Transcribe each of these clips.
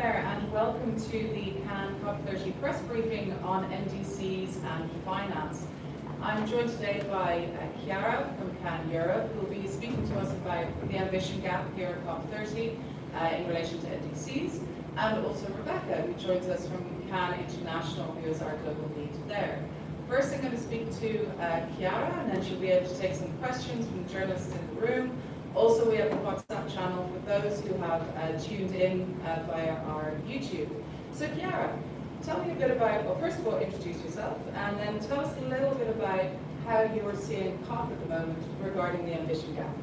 there, and welcome to the Cannes COP30 press briefing on NDCs and finance. I'm joined today by Chiara from Cannes Europe, who will be speaking to us about the ambition gap here at COP30 in relation to NDCs, and also Rebecca, who joins us from Cannes International, who is our global lead there. First, I'm going to speak to Chiara, and then she'll be able to take some questions from journalists in the room. Also, we have a WhatsApp channel for those who have tuned in via our YouTube. So Chiara, tell me a bit about, well, first of all, introduce yourself, and then tell us a little bit about how you're seeing COP at the moment regarding the ambition gap.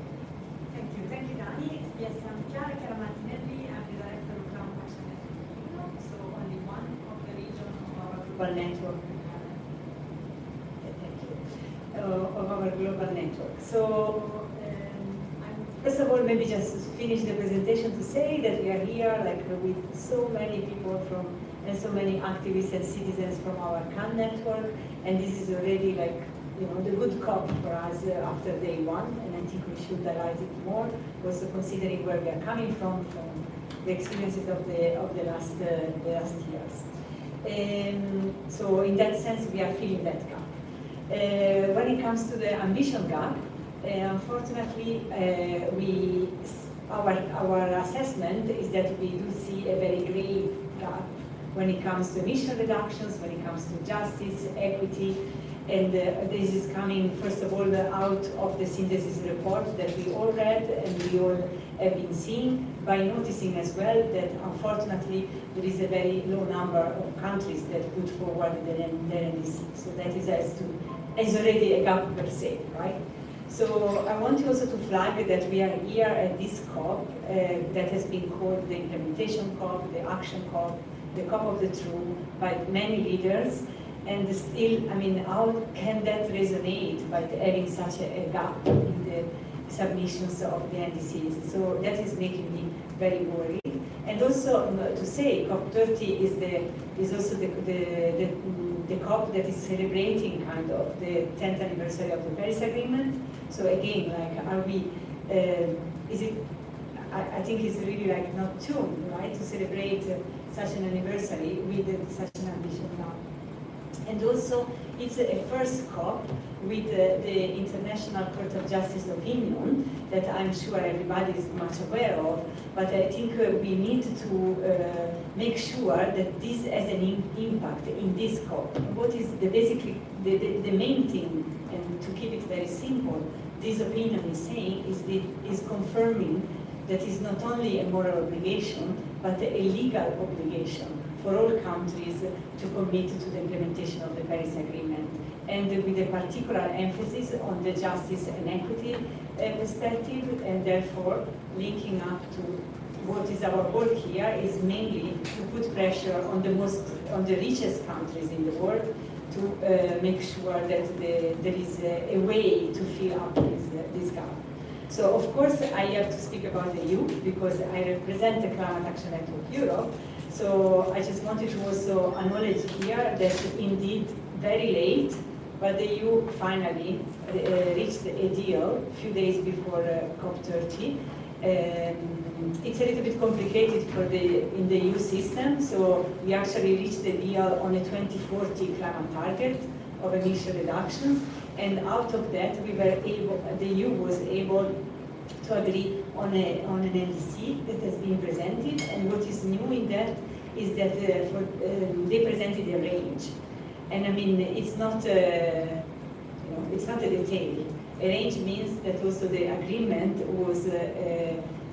Thank you, Dani. Yes, I'm Chiara Martinelli. I'm the director of Climate Action Network Europe, so only one of the region of our global network. Of our global network. So, first of all, maybe just to finish the presentation to say that we are here with so many people and so many activists and citizens from our Cannes network, and this is already the good COP for us after day one, and I think we should highlight it more, also considering where we are coming from the experiences of the last years. So in that sense, we are feeling that gap. When it comes to the ambition gap, unfortunately, our assessment is that we do see a very grave gap when it comes to emission reductions, when it comes to justice, equity, and this is coming, first of all, out of the synthesis report that we all read and we all have been seeing, by noticing as well that unfortunately there is a very low number of countries that put forward their NDC. So that is already a gap per se, right? So I want also to flag that we are here at this COP that has been called the implementation COP, the action COP, the COP of the truth by many leaders. And still, how can that resonate by having such a gap in the submissions of the NDCs? So that is making me very worried. And also to say COP30 is also the COP that is celebrating kind of the 10th anniversary of the Paris Agreement. So again, are we? Is it? I think it's really not tuned, right, to celebrate such an anniversary with such an ambition now. And also, it's a first COP with the International Court of Justice opinion that I'm sure everybody is much aware of, but I think we need to make sure that this has an impact in this COP. What is basically the main thing, and to keep it very simple, this opinion is saying is confirming that it's not only a moral obligation, but a legal obligation for all countries to commit to the implementation of the Paris Agreement, and with a particular emphasis on the justice and equity perspective, and therefore linking up to what is our work here is mainly to put pressure on the richest countries in the world to make sure that there is a way to fill up this gap. So of course I have to speak about the EU because I represent the Climate Action Network Europe. So I just wanted to also acknowledge here that indeed very late, but the EU finally reached a deal a few days before COP30. It's a little bit complicated in the EU system, so we actually reached the deal on a 2040 climate target of emission reductions, and out of that the EU was able to agree on an NDC that has been presented, and what is new in that is that they presented a range, and it's not it's not a detail. A range means that also the agreement was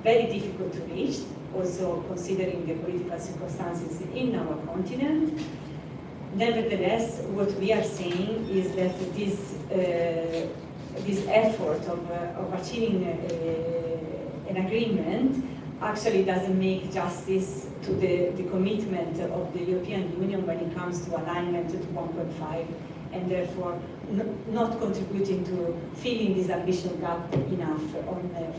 very difficult to reach, also considering the political circumstances in our continent. Nevertheless, what we are saying is that this effort of achieving an agreement actually doesn't make justice to the commitment of the European Union when it comes to alignment to 1.5, and therefore not contributing to filling this ambition gap enough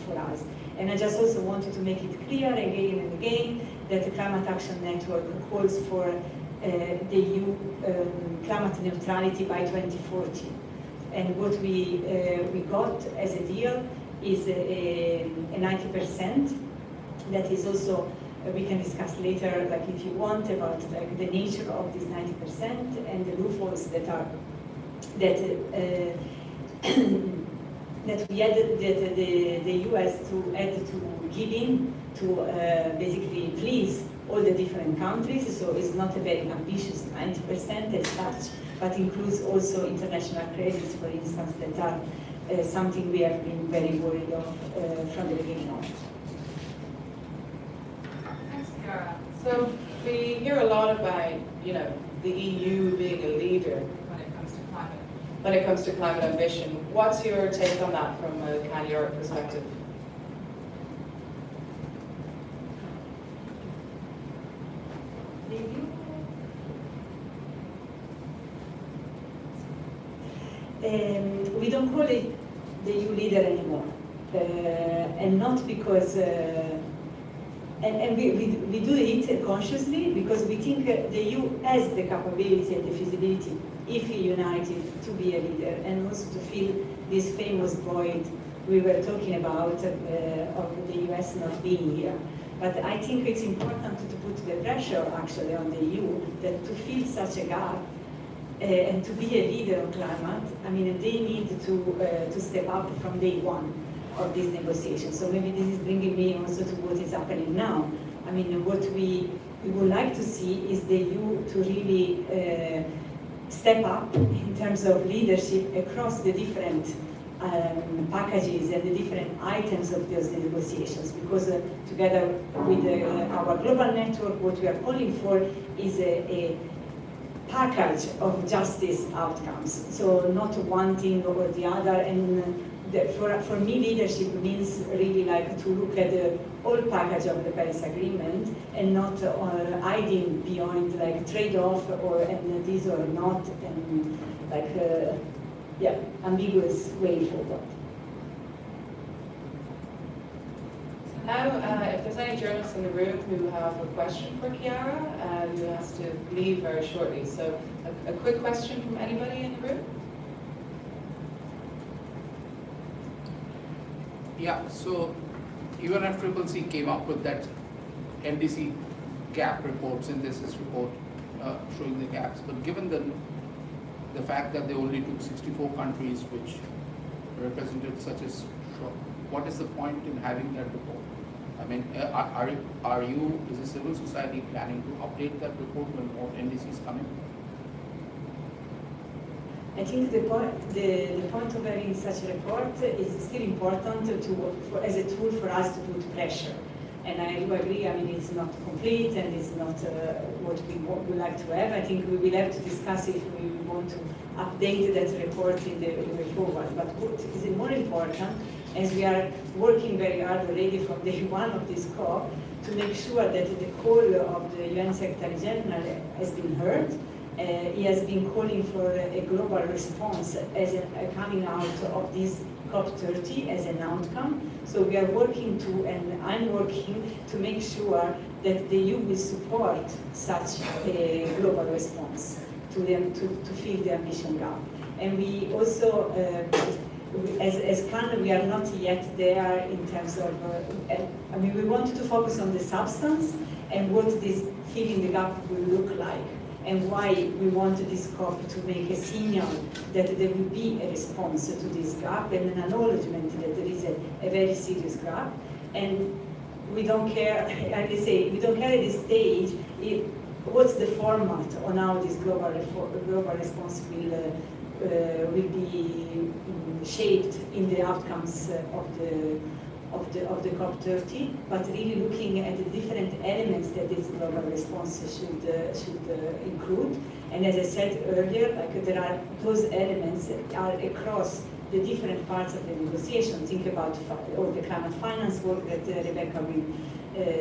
for us. And I just also wanted to make it clear again and again that the Climate Action Network calls for the EU climate neutrality by 2040. And what we got as a deal is a 90% that is also we can discuss later, like if you want, about like the nature of this 90% and the loopholes that are that we had that the US to had to give in to basically please all the different countries. So it's not a very ambitious 90% as such, but includes also international credits, for instance, that are something we have been very worried of from the beginning on. Thanks, Chiara. So we hear a lot about, the EU being a leader when it comes to climate ambition. What's your take on that from a Can Europe perspective? We don't call it the EU leader anymore, and not because, and we do it consciously because we think the EU has the capability and the feasibility, if united, to be a leader, and also to fill this famous void we were talking about of the US not being here. But I think it's important to put the pressure actually on the EU that to fill such a gap and to be a leader on climate, I mean, they need to step up from day one of these negotiations. So maybe this is bringing me also to what is happening now. I mean, what we would like to see is the EU to really step up in terms of leadership across the different packages and the different items of those negotiations, because together with our global network, what we are calling for is a package of justice outcomes. So not one thing or the other, and for me leadership means really like to look at the whole package of the Paris Agreement and not hiding behind like trade-off or and this or not, and like ambiguous way forward. Now, if there's any journalists in the room who have a question for Chiara, who has to leave very shortly. So a quick question from anybody in the room? Yeah, so UNFCCC came up with that NDC gap report, synthesis report, showing the gaps. But given the fact that they only took 64 countries which represented such a shock, what is the point in having that report? I mean, are you, as a civil society, planning to update that report when more NDCs come in? I think the point of having such a report is still important as a tool for us to put pressure. And I do agree, I mean, it's not complete and it's not what we would like to have. I think we will have to discuss if we want to update that report in the way forward. But what is more important, as we are working very hard already from day one of this COP, to make sure that the call of the UN Secretary General has been heard. He has been calling for a global response as coming out of this COP30 as an outcome. So we are working and I'm working to make sure that the EU will support such a global response to fill the ambition gap. And we also, as CAN, we are not yet there in terms of, I mean, we want to focus on the substance and what this filling the gap will look like, and why we want this COP to make a signal that there will be a response to this gap and an acknowledgement that there is a very serious gap. And we don't care, like I say, we don't care at this stage what's the format on how this global response will be shaped in the outcomes of the COP30, but really looking at the different elements that this global response should include. And as I said earlier, like there are those elements that are across the different parts of the negotiation. Think about all the climate finance work that Rebecca will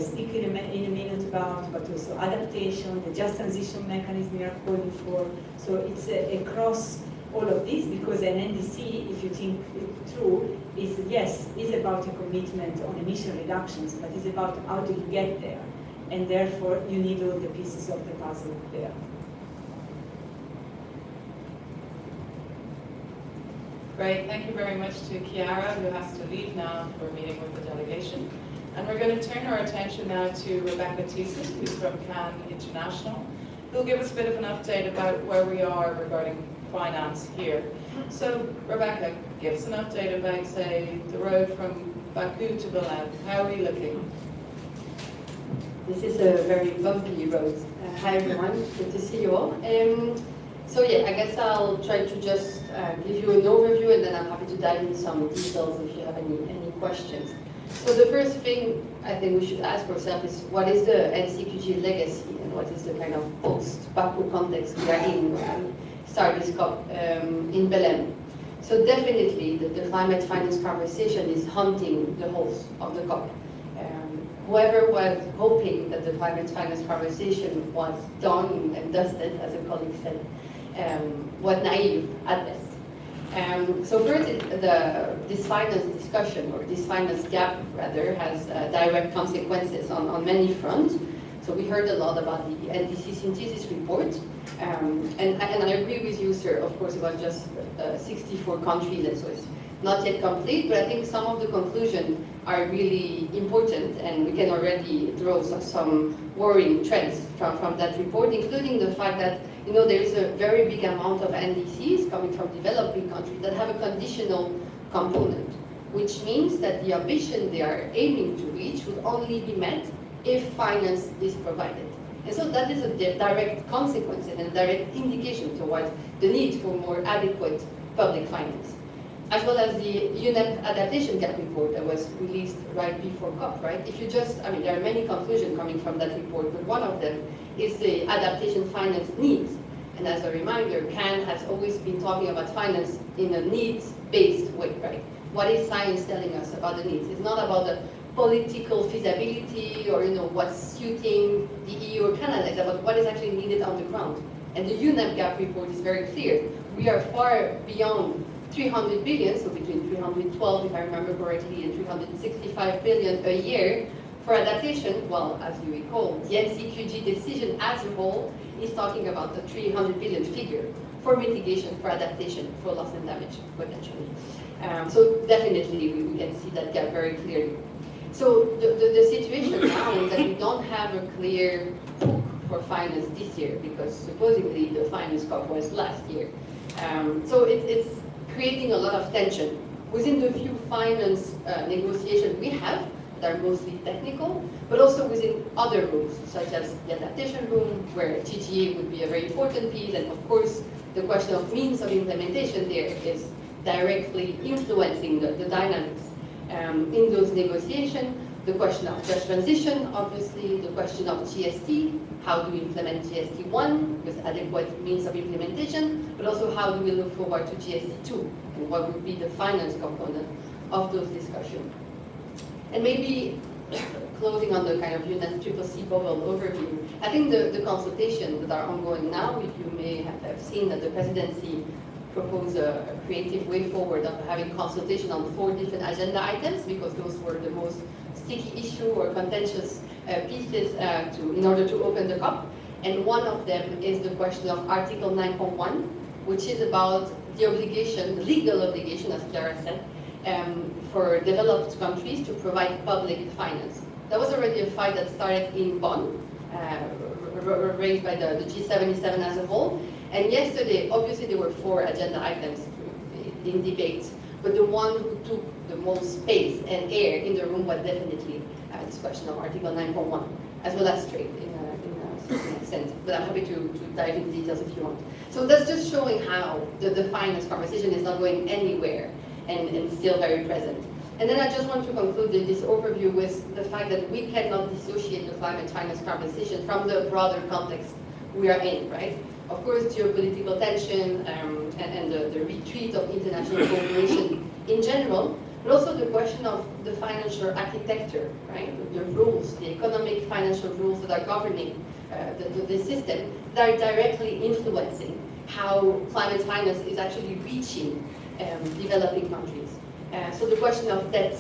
speak in a minute about, but also adaptation, the just transition mechanism we are calling for. So it's across all of this, because an NDC, if you think it through, is about a commitment on emission reductions, but it's about how do you get there, and therefore you need all the pieces of the puzzle there. Great, thank you very much to Chiara, who has to leave now for a meeting with the delegation. And we're going to turn our attention now to Rebecca Thissen, who's from CAN International, who'll give us a bit of an update about where we are regarding finance here. So, Rebecca, give us an update about, say, the road from Baku to Berlin. How are we looking? This is a very bumpy road. Hi everyone, good to see you all. So yeah, I guess I'll try to just give you an overview, and then I'm happy to dive into some details if you have any questions. So the first thing I think we should ask ourselves is, what is the NCQG legacy, and what is the kind of post-Baku context we are in when we start this COP in Belém? So definitely the climate finance conversation is haunting the halls of the COP. Whoever was hoping that the climate finance conversation was done and dusted, as a colleague said, was naive at best. So first, this finance discussion, or this finance gap rather, has direct consequences on many fronts. So we heard a lot about the NDC synthesis report, and I agree with you, sir. Of course, it was just 64 countries, and so it's not yet complete, but I think some of the conclusions are really important, and we can already draw some worrying trends from that report, including the fact that there is a very big amount of NDCs coming from developing countries that have a conditional component, which means that the ambition they are aiming to reach would only be met if finance is provided. And so that is a direct consequence and a direct indication towards the need for more adequate public finance. As well as the UNEP adaptation gap report that was released right before COP, right? If you just, there are many conclusions coming from that report, but one of them is the adaptation finance needs. And as a reminder, CAN has always been talking about finance in a needs-based way, right? What is science telling us about the needs? It's not about the political feasibility or what's suiting the EU or Canada. It's about what is actually needed on the ground. And the UNEP gap report is very clear. We are far beyond 300 billion, so between 312, if I remember correctly, and 365 billion a year for adaptation. Well, as you recall, the NCQG decision as a whole is talking about the 300 billion figure for mitigation, for adaptation, for loss and damage, potentially. So definitely we can see that gap very clearly. So the situation now is that we don't have a clear hook for finance this year, because supposedly the finance COP was last year. So it's creating a lot of tension within the few finance negotiations we have that are mostly technical, but also within other rooms, such as the adaptation room, where TGA would be a very important piece, and of course the question of means of implementation there is directly influencing the dynamics in those negotiations. The question of just transition, obviously, the question of GST, how do we implement GST1 with adequate means of implementation, but also how do we look forward to GST2, and what would be the finance component of those discussions. And maybe closing on the kind of UNEP-CCC bubble overview, I think the consultations that are ongoing now, you may have seen that the presidency proposed a creative way forward of having consultation on 4 different agenda items, because those were the most sticky issue or contentious pieces in order to open the COP. And one of them is the question of Article 9.1, which is about the obligation, the legal obligation, as Chiara said, for developed countries to provide public finance. That was already a fight that started in Bonn, raised by the G77 as a whole. And yesterday, obviously, there were 4 agenda items in debate, but the one who took the most space and air in the room was definitely this question of Article 9.1, as well as trade in a certain extent. But I'm happy to dive into details if you want. So that's just showing how the finance conversation is not going anywhere and still very present. And then I just want to conclude this overview with the fact that we cannot dissociate the climate finance conversation from the broader context we are in, right? Of course, geopolitical tension and the retreat of international cooperation in general, but also the question of the financial architecture, right? The rules, the economic financial rules that are governing the system that are directly influencing how climate finance is actually reaching developing countries. So the question of debt,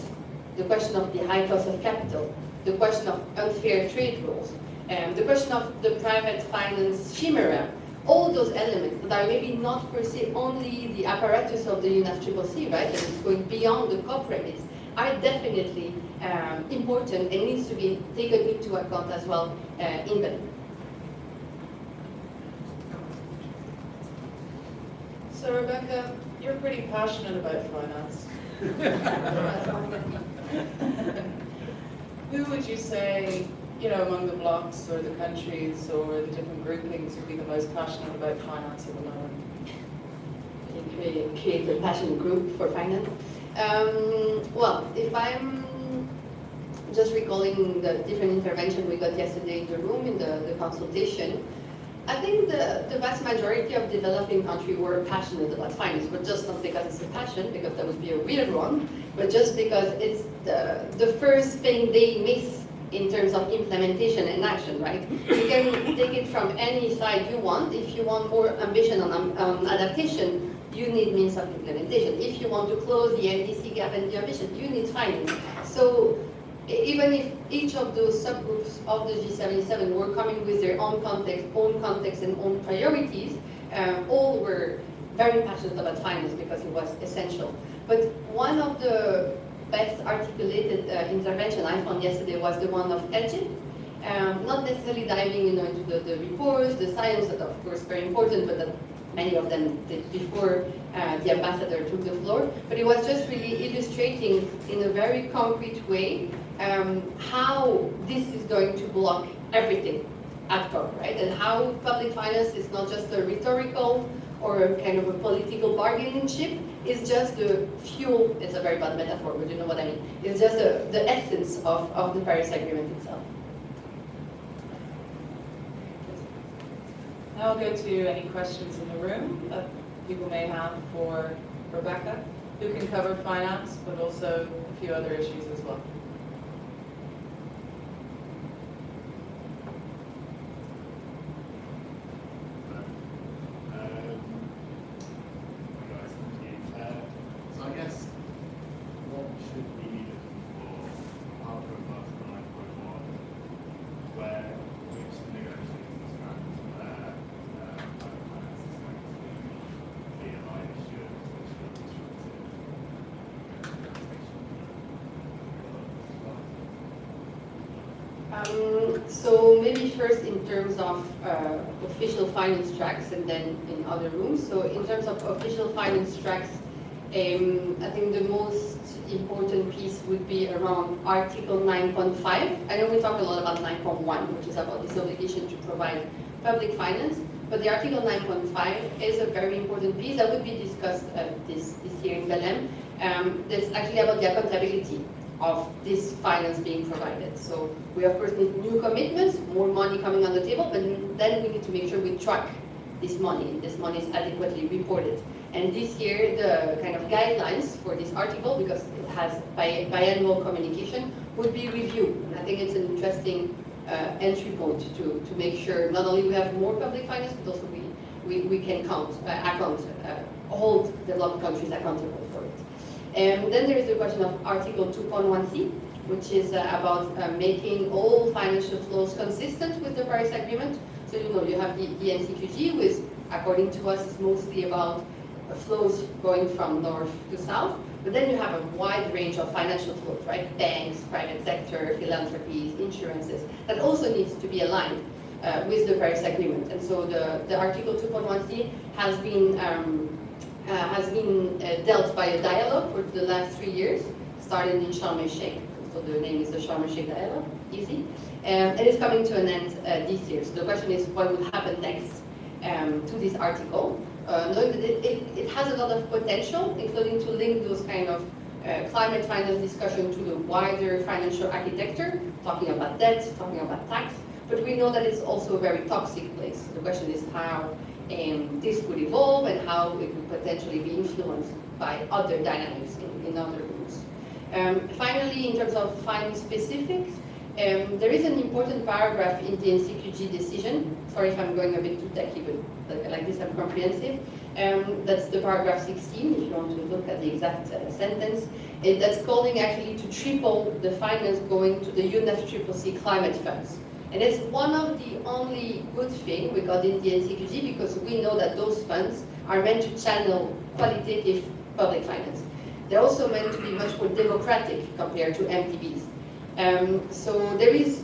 the question of the high cost of capital, the question of unfair trade rules, the question of the private finance chimera, all those elements that are maybe not per se only the apparatus of the UNEP-CCC, right? And it's going beyond the COP remits, are definitely important and needs to be taken into account as well in Belém. So Rebecca, you're pretty passionate about finance. Who would you say, among the blocs or the countries or the different groupings would be the most passionate about finance at the moment? Create a passion group for finance. Well, if I'm just recalling the different intervention we got yesterday in the room in the consultation, I think the vast majority of developing countries were passionate about finance, but just not because it's a passion, because that would be a weird one, but just because it's the first thing they miss in terms of implementation and action, right? You can take it from any side you want. If you want more ambition on adaptation, you need means of implementation. If you want to close the NDC gap and the ambition, you need finance. So even if each of those subgroups of the G77 were coming with their own context and own priorities, all were very passionate about finance because it was essential. But one of the best articulated intervention I found yesterday was the one of Egypt. Not necessarily diving into the reports, the science, that of course very important, but that many of them did before the ambassador took the floor. But it was just really illustrating in a very concrete way how this is going to block everything at COP, right? And how public finance is not just a rhetorical or a kind of a political bargaining chip, it's just the fuel, it's a very bad metaphor, but you know what I mean. It's just the essence of the Paris Agreement itself. Now I'll go to any questions in the room that people may have for Rebecca, who can cover finance, but also a few other issues as well. So I guess what should we be looking for after Article 9.1, where which negotiating strands where public finance is going to be a live issue, which should be disruptive. So maybe first in terms of official finance tracks and then in other rooms. So in terms of official finance tracks, I think the most important piece would be around Article 9.5. I know we talk a lot about 9.1, which is about this obligation to provide public finance, but the Article 9.5 is a very important piece that would be discussed this year in Belém. That's actually about the accountability of this finance being provided. So we of course need new commitments, more money coming on the table, but then we need to make sure we track this money is adequately reported. And this year, the kind of guidelines for this article, because it has biannual communication, would be reviewed. And I think it's an interesting entry point to make sure not only we have more public finance, but also we can hold developed countries accountable for it. And then there is the question of Article 2.1c, which is about making all financial flows consistent with the Paris Agreement. So you have the NCQG, which according to us is mostly about flows going from north to south, but then you have a wide range of financial flows, right? Banks, private sector, philanthropies, insurances, that also needs to be aligned with the Paris Agreement. And so the Article 2.1c has been dealt by a dialogue for the last 3 years, starting in Sharm el-Sheikh. So the name is the Sharm el-Sheikh Dialogue, easy. And it's coming to an end this year. So the question is what would happen next to this article? Knowing that it has a lot of potential, including to link those kind of climate finance discussion to the wider financial architecture, talking about debt, talking about tax, but we know that it's also a very toxic place. The question is how this would evolve and how it would potentially be influenced by other dynamics in other rooms. Finally, in terms of finance specifics, there is an important paragraph in the NCQG decision. Sorry if I'm going a bit too techy, but like this I'm comprehensive. That's the paragraph 16, if you want to look at the exact sentence. That's calling actually to triple the finance going to the UNFCCC climate funds. And it's one of the only good things we got in the NCQG because we know that those funds are meant to channel qualitative public finance. they're also meant to be much more democratic compared to MTBs. So there is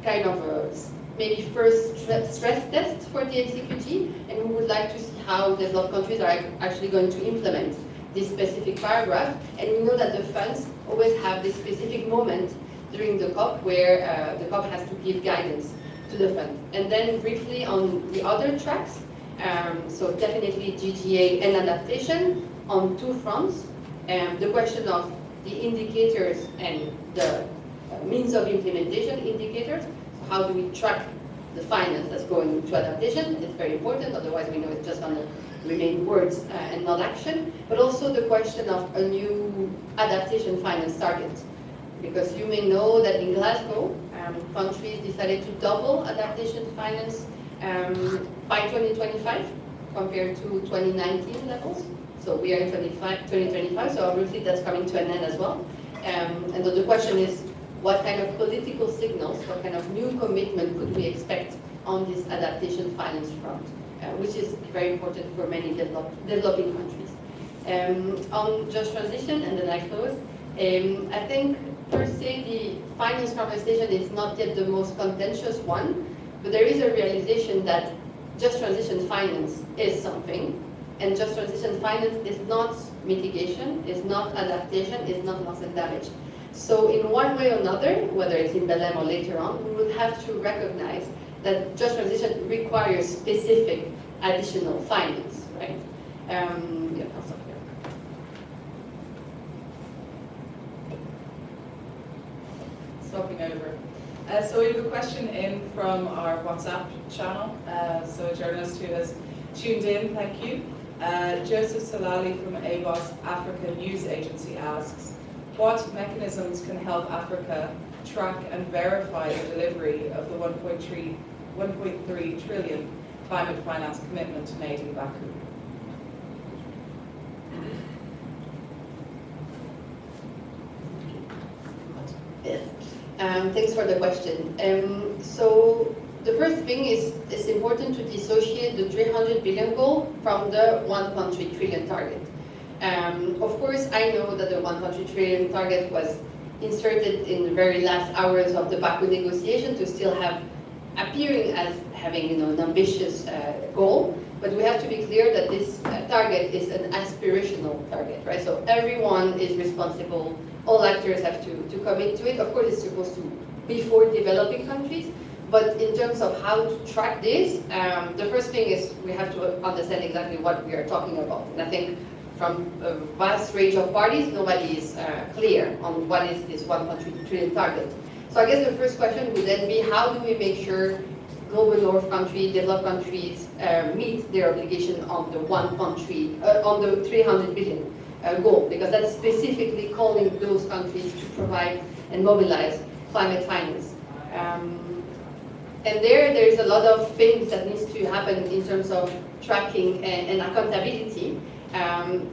kind of a maybe first stress test for the NCQG, and we would like to see how developed countries are actually going to implement this specific paragraph. And we know that the funds always have this specific moment during the COP where the COP has to give guidance to the fund. And then briefly on the other tracks, so definitely GGA and adaptation on two fronts. The question of the indicators and the means of implementation indicators. So how do we track the finance that's going to adaptation? It's very important, otherwise we know it's just going to remain words and not action. But also the question of a new adaptation finance target. Because you may know that in Glasgow, countries decided to double adaptation finance by 2025 compared to 2019 levels. So we are in 2025, so obviously that's coming to an end as well. And the question is, what kind of political signals, what kind of new commitment could we expect on this adaptation finance front, which is very important for many developing countries. On just transition, and then I close, I think per se the finance conversation is not yet the most contentious one, but there is a realization that just transition finance is something, and just transition finance is not mitigation, is not adaptation, is not loss and damage. So in one way or another, whether it's in Belém or later on, we would have to recognize that just transition requires specific additional finance, right? Yeah, I'll stop here. Swapping over. So we have a question in from our WhatsApp channel. So a journalist who has tuned in, thank you. Joseph Salali from ABOS Africa News Agency asks, what mechanisms can help Africa track and verify the delivery of the 1.3 trillion climate finance commitment made in Baku? Yes, thanks for the question. So the first thing is it's important to dissociate the 300 billion goal from the 1.3 trillion target. Of course, I know that the 1.3 trillion target was inserted in the very last hours of the Baku negotiation to still have appearing as having an ambitious goal, but we have to be clear that this target is an aspirational target, right? So everyone is responsible, all actors have to commit to it. Of course, it's supposed to be for developing countries, but in terms of how to track this, the first thing is we have to understand exactly what we are talking about. And I think from a vast range of parties, nobody is clear on what is this 1.3 trillion target. So I guess the first question would then be, how do we make sure global north countries, developed countries meet their obligation on the 1.3, on the 300 billion goal? Because that's specifically calling those countries to provide and mobilize climate finance. And there's a lot of things that needs to happen in terms of tracking and accountability.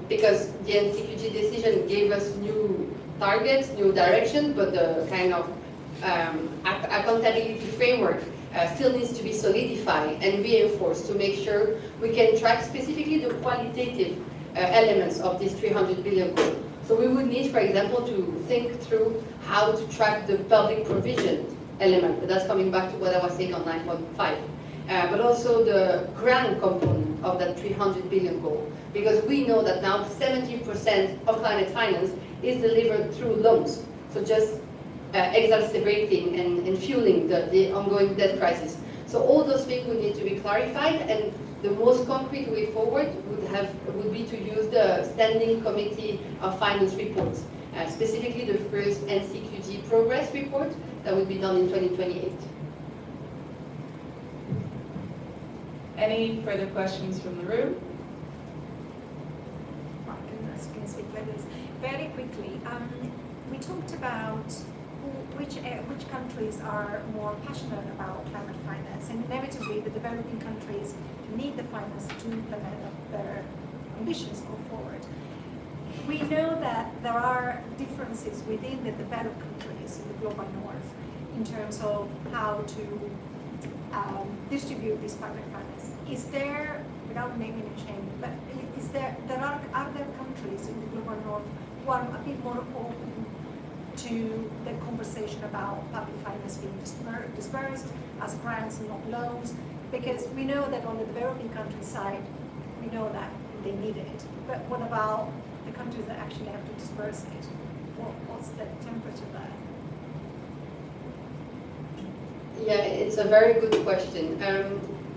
Because the NCQG decision gave us new targets, new direction, but the kind of accountability framework still needs to be solidified and reinforced to make sure we can track specifically the qualitative elements of this 300 billion goal. So we would need, for example, to think through how to track the public provision element, but that's coming back to what I was saying on 9.5. But also the grant component of that 300 billion goal. Because we know that now 70% of climate finance is delivered through loans. So just exacerbating and fueling the ongoing debt crisis. So all those things would need to be clarified, and the most concrete way forward would be to use the Standing Committee of Finance reports, specifically the first NCQG progress report that will be done in 2028. Any further questions from the room? Can speak like this very quickly. We talked about which countries are more passionate about climate finance, and inevitably the developing countries need the finance to implement their ambitions go forward. We know that there are differences within the developed countries in the global north in terms of how to distribute this climate finance. Is there, without naming and shaming, but there are other countries in the global north who are a bit more open to the conversation about public finance being dispersed as grants and not loans, because we know that on the developing country side, we know that they need it. But what about the countries that actually have to disperse it? What's the temperature there? Yeah, it's a very good question.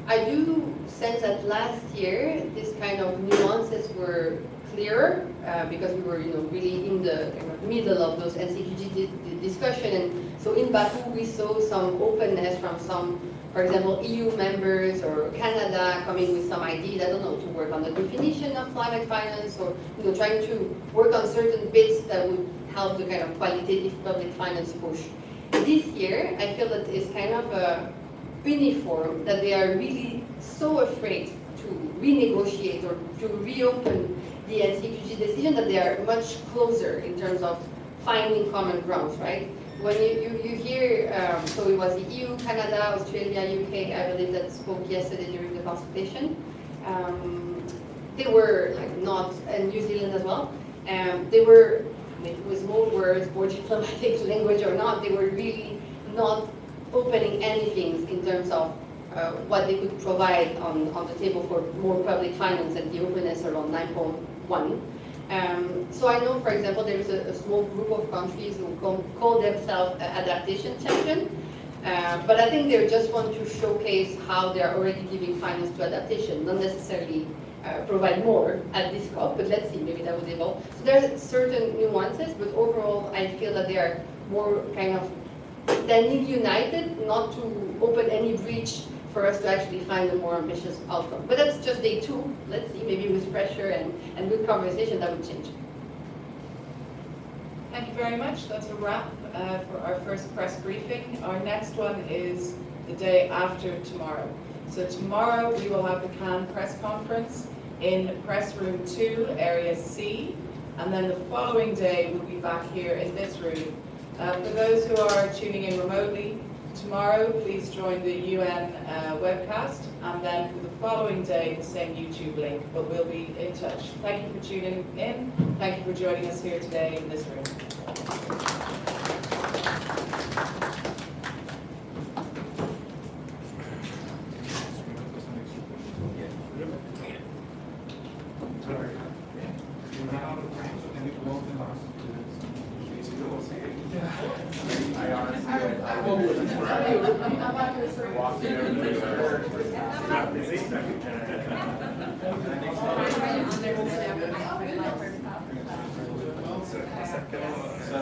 I do sense that last year, this kind of nuances were clearer because we were, really in the kind of middle of those NCQG discussion. And so in Baku, we saw some openness from some, for example, EU members or Canada coming with some ideas, I don't know, to work on the definition of climate finance, or trying to work on certain bits that would help the kind of qualitative public finance push. This year, I feel that it's kind of a uniform, that they are really so afraid to renegotiate or to reopen the NCQG decision that they are much closer in terms of finding common grounds, right? When you hear, so it was the EU, Canada, Australia, UK, I believe, that spoke yesterday during the consultation. They were not, and New Zealand as well, they were, with more words, more diplomatic language or not, they were really not opening anything in terms of what they could provide on the table for more public finance and the openness around 9.1. So I know, for example, there is a small group of countries who call themselves adaptation champion, but I think they just want to showcase how they're already giving finance to adaptation, not necessarily provide more at this COP, but let's see, maybe that would evolve. So there are certain nuances, but overall I feel that they are more kind of standing united, not to open any breach for us to actually find a more ambitious outcome. But that's just day 2. Let's see, maybe with pressure and good conversation that would change. Thank you very much. That's a wrap for our first press briefing. Our next one is the day after tomorrow. So tomorrow we will have the Cannes press conference in press room 2, area C, and then the following day we'll be back here in this room. For those who are tuning in remotely, tomorrow please join the UN webcast, and then for the following day the same YouTube link, but we'll be in touch. Thank you for tuning in. Thank you for joining us here today in this room.